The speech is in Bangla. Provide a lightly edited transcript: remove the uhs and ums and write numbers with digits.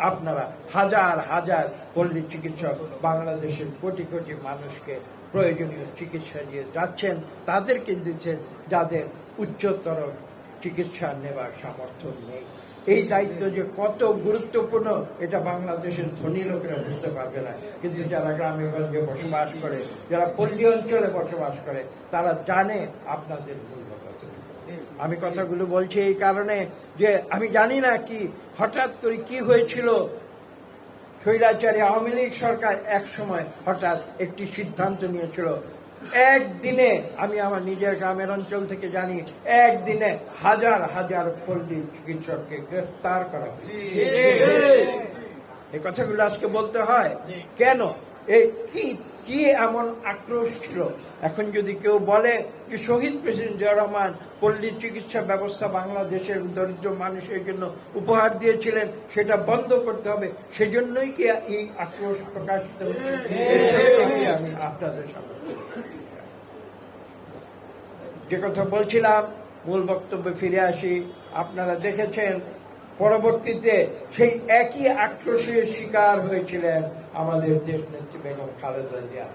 আপনারা হাজার হাজার পল্লী চিকিৎসক বাংলাদেশের কোটি কোটি মানুষকে প্রয়োজনীয় চিকিৎসা দিয়ে যাচ্ছেন, তাদেরকে দিচ্ছেন যাদের উচ্চতর চিকিৎসা নেবার সামর্থ্য নেই। এই দায়িত্ব যে কত গুরুত্বপূর্ণ এটা বাংলাদেশের ধনী লোকেরা বুঝতে পারবে না, কিন্তু যারা গ্রামে গঞ্জে বসবাস করে, যারা পল্লী অঞ্চলে বসবাস করে, তারা জানে আপনাদের মূল্য কত। আমি কথাগুলো বলছি এই কারণে যে আমি জানি না কি হঠাৎ করে কি হয়েছিল। স্বৈরাচারী আওয়ামী লীগ সরকার এক সময় হঠাৎ একটি সিদ্ধান্ত নিয়েছিল, একদিনে, আমি আমার নিজের গ্রামের অঞ্চল থেকে জানি, একদিনে হাজার হাজার পল্লী চিকিৎসককে গ্রেফতার করা হয়েছে। এই কথাগুলো আজকে বলতে হয় কেন? এই কি এমন আক্রোশ ছিল? এখন যদি কেউ বলে যে শহীদ প্রেসিডেন্ট জিয়াউর রহমান পল্লী চিকিৎসা ব্যবস্থা বাংলাদেশের দরিদ্র মানুষের জন্য উপহার দিয়েছিলেন, সেটা বন্ধ করতে হবে, সেজন্যই কি এই আক্রোশ প্রকাশিত হচ্ছে? আমি আপনাদের সামনে যে কথা বলছিলাম, মূল বক্তব্যে ফিরে আসি। আপনারা দেখেছেন পরবর্তীতে সেই একই আক্রোশের শিকার হয়েছিলেন আমাদের দেশনেত্রী বেগম খালেদা জিয়া।